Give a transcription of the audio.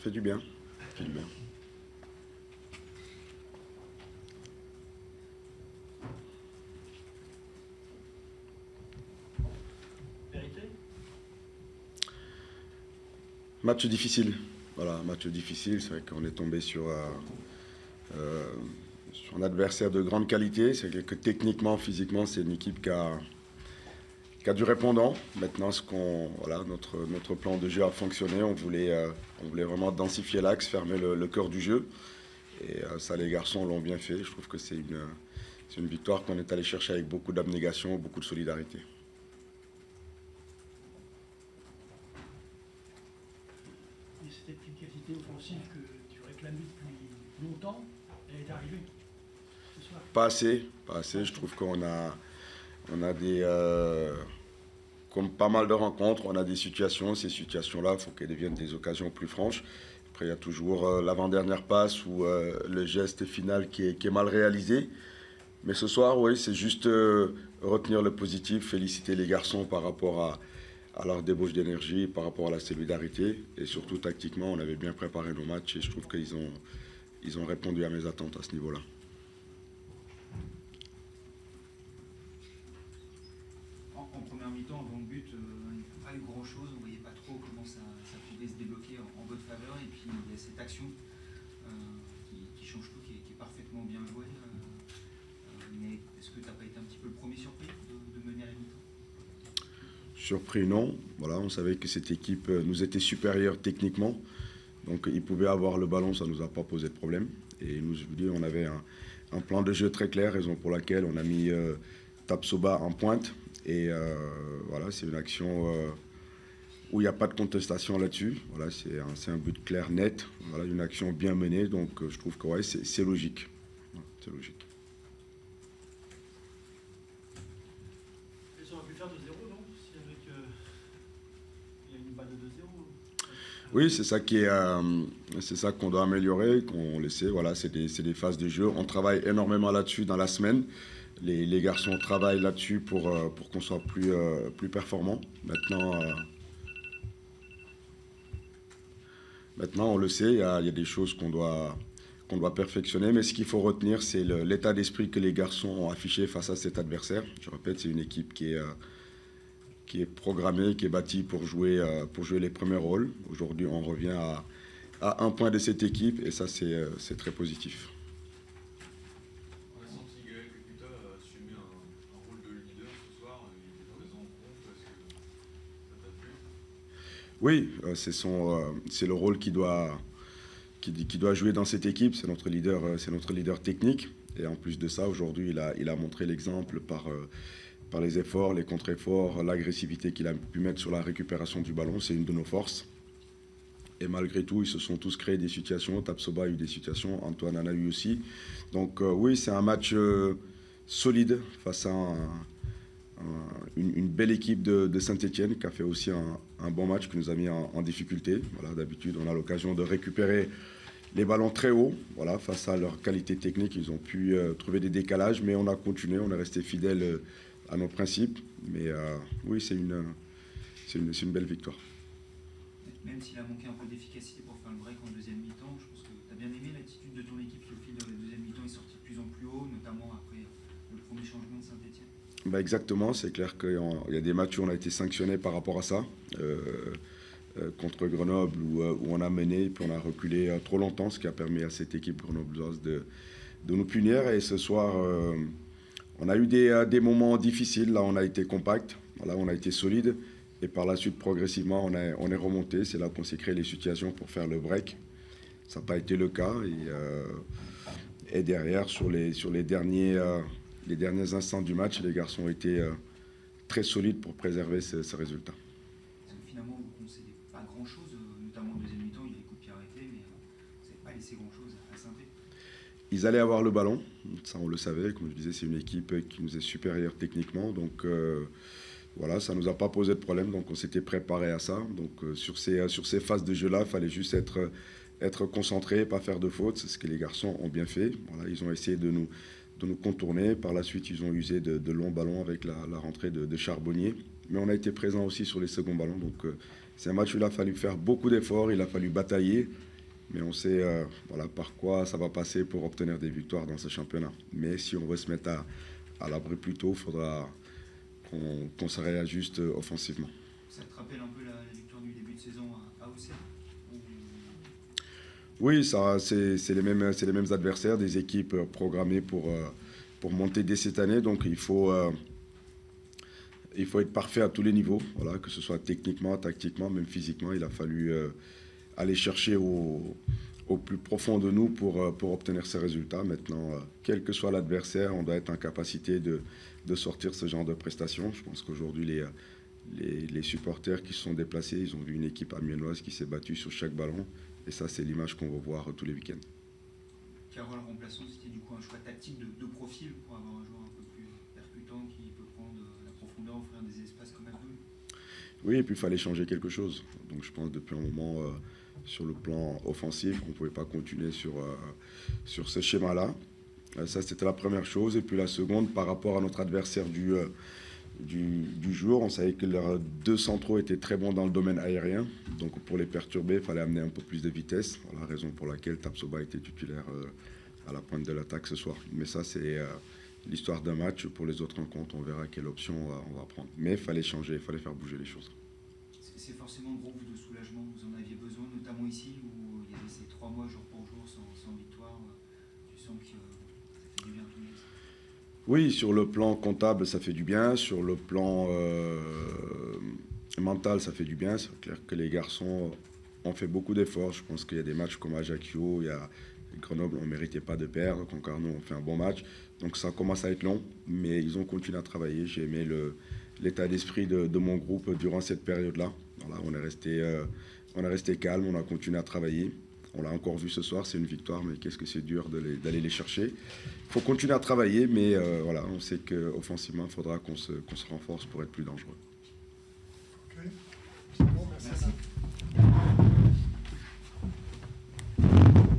fait du bien. Fait du bien. Match difficile. Voilà, match difficile. C'est vrai qu'on est tombé sur un adversaire de grande qualité. C'est que techniquement, physiquement, c'est une équipe qui a du répondant. Maintenant, voilà, notre plan de jeu a fonctionné. On voulait vraiment densifier l'axe, fermer le cœur du jeu. Et ça, les garçons l'ont bien fait. Je trouve que c'est une victoire qu'on est allé chercher avec beaucoup d'abnégation, beaucoup de solidarité. Et cette efficacité offensive que tu réclamais depuis longtemps, elle est arrivée ce soir? Pas assez, pas assez. Je trouve qu'on a comme pas mal de rencontres, on a des situations. Ces situations-là, il faut qu'elles deviennent des occasions plus franches. Après, il y a toujours l'avant-dernière passe ou le geste final qui est mal réalisé. Mais ce soir, oui, c'est juste retenir le positif, féliciter les garçons par rapport à leur débauche d'énergie, par rapport à la solidarité. Et surtout, tactiquement, on avait bien préparé nos matchs et je trouve qu'ils ont répondu à mes attentes à ce niveau-là. En première mi-temps, avant le but, pas eu grand-chose. On ne voyait pas trop comment ça pouvait se débloquer en votre faveur. Et puis, il y a cette action qui change tout, qui est parfaitement bien jouée. Mais est-ce que tu n'as pas été un petit peu le premier surpris de mener à la mi-temps? Surpris, non. Voilà, on savait que cette équipe nous était supérieure techniquement. Donc, ils pouvaient avoir le ballon, ça ne nous a pas posé de problème. Et nous, on avait un plan de jeu très clair, raison pour laquelle on a mis Tapsoba en pointe. Et voilà, c'est une action où il n'y a pas de contestation là-dessus. Voilà, c'est un but clair, net. Voilà, une action bien menée. Donc, je trouve que ouais, c'est logique. C'est logique. Ils auraient pu faire 2-0, non? Si avec, il y a une balle de 2-0. Oui, c'est ça qu'on doit améliorer, qu'on laissait. Voilà, c'est des phases de jeu. On travaille énormément là-dessus dans la semaine. Les garçons travaillent là-dessus pour qu'on soit plus performant. Maintenant, on le sait, il y a des choses qu'on doit perfectionner. Mais ce qu'il faut retenir, c'est l'état d'esprit que les garçons ont affiché face à cet adversaire. Je répète, c'est une équipe qui est programmée, qui est bâtie pour jouer les premiers rôles. Aujourd'hui, on revient à un point de cette équipe et ça, c'est très positif. On a senti Gaël Kakuta assumer un rôle de leader ce soir. Il était présent au compte. Est-ce que ça t'a plu? Oui, c'est le rôle qu'il doit jouer dans cette équipe. C'est notre leader technique. Et en plus de ça, aujourd'hui, il a montré l'exemple par les efforts, les contre-efforts, l'agressivité qu'il a pu mettre sur la récupération du ballon. C'est une de nos forces. Et malgré tout, ils se sont tous créés des situations. Tapsoba a eu des situations, Antoine en a eu aussi. Donc oui, c'est un match solide face à une belle équipe de Saint-Etienne qui a fait aussi un bon match, qui nous a mis en difficulté. Voilà, d'habitude, on a l'occasion de récupérer les ballons très hauts. Voilà, face à leur qualité technique, ils ont pu trouver des décalages, mais on a continué, on est resté fidèle à nos principes. Mais oui, c'est une belle victoire. Même s'il a manqué un peu d'efficacité pour faire le break en deuxième mi-temps, je pense que tu as bien aimé l'attitude de ton équipe qui, au fil de la deuxième mi-temps, est sortie de plus en plus haut, notamment après le premier changement de Saint-Etienne. Bah exactement, c'est clair qu'il y a des matchs où on a été sanctionné par rapport à ça. Contre Grenoble où on a mené puis on a reculé trop longtemps, ce qui a permis à cette équipe grenobloise de nous punir. Et ce soir, on a eu des moments difficiles. Là, on a été compact, là, on a été solide. Et par la suite, progressivement, on est remonté. C'est là qu'on s'est créé les situations pour faire le break. Ça n'a pas été le cas. Et derrière, sur les derniers instants du match, les garçons ont été très solides pour préserver ce résultat. Parce que finalement, vous ne concédez pas grand-chose, notamment en deuxième mi-temps, il y a les coups de pied arrêtés, mais vous n'avez pas laissé grand-chose à Saint-Etienne. Ils allaient avoir le ballon, ça on le savait. Comme je disais, c'est une équipe qui nous est supérieure techniquement. Donc voilà, ça ne nous a pas posé de problème. Donc on s'était préparé à ça. Donc sur ces phases de jeu-là, il fallait juste être concentré, pas faire de fautes. C'est ce que les garçons ont bien fait. Voilà, ils ont essayé de nous contourner. Par la suite, ils ont usé de longs ballons avec la rentrée de Charbonnier. Mais on a été présent aussi sur les seconds ballons. Donc c'est un match où il a fallu faire beaucoup d'efforts, il a fallu batailler. Mais on sait voilà, par quoi ça va passer pour obtenir des victoires dans ce championnat. Mais si on veut se mettre à l'abri plus tôt, il faudra qu'on se réajuste offensivement. Ça te rappelle un peu la victoire du début de saison à Auxerre? Oui, c'est les mêmes adversaires, des équipes programmées pour monter dès cette année. Donc il faut être parfait à tous les niveaux, voilà, que ce soit techniquement, tactiquement, même physiquement. Il a fallu aller chercher au plus profond de nous pour obtenir ces résultats. Maintenant, quel que soit l'adversaire, on doit être en capacité de sortir ce genre de prestations. Je pense qu'aujourd'hui, les supporters qui se sont déplacés, ils ont vu une équipe amiénoise qui s'est battue sur chaque ballon. Et ça, c'est l'image qu'on va voir tous les week-ends. Carole remplaçant, c'était du coup un choix tactique de profil pour avoir un joueur un peu plus percutant qui peut prendre la profondeur, offrir des espaces comme Abdoul. Oui, et puis il fallait changer quelque chose. Donc je pense depuis un moment, sur le plan offensif, on ne pouvait pas continuer sur ce schéma-là. Ça, c'était la première chose. Et puis la seconde, par rapport à notre adversaire du jour, on savait que leurs deux centraux étaient très bons dans le domaine aérien. Donc pour les perturber, il fallait amener un peu plus de vitesse. Voilà la raison pour laquelle Tapsoba était titulaire à la pointe de l'attaque ce soir. Mais ça, c'est l'histoire d'un match. Pour les autres rencontres, on verra quelle option on va prendre. Mais il fallait changer, il fallait faire bouger les choses. C'est forcément gros de soulagement, vous en aviez besoin, notamment ici où il y avait ces 3 mois jour pour jour sans victoire. Tu sens que ça fait du bien à tout le monde. Oui, sur le plan comptable, ça fait du bien. Sur le plan mental, ça fait du bien. C'est clair que les garçons ont fait beaucoup d'efforts. Je pense qu'il y a des matchs comme Ajaccio, il y a Grenoble, on ne méritait pas de perdre. Concarneau, on fait un bon match. Donc ça commence à être long, mais ils ont continué à travailler. J'ai aimé l'état d'esprit de mon groupe durant cette période-là. Voilà, on est resté calme, on a continué à travailler. On l'a encore vu ce soir, c'est une victoire, mais qu'est-ce que c'est dur d'aller les chercher. Il faut continuer à travailler, mais voilà, on sait qu'offensivement, il faudra qu'on se renforce pour être plus dangereux.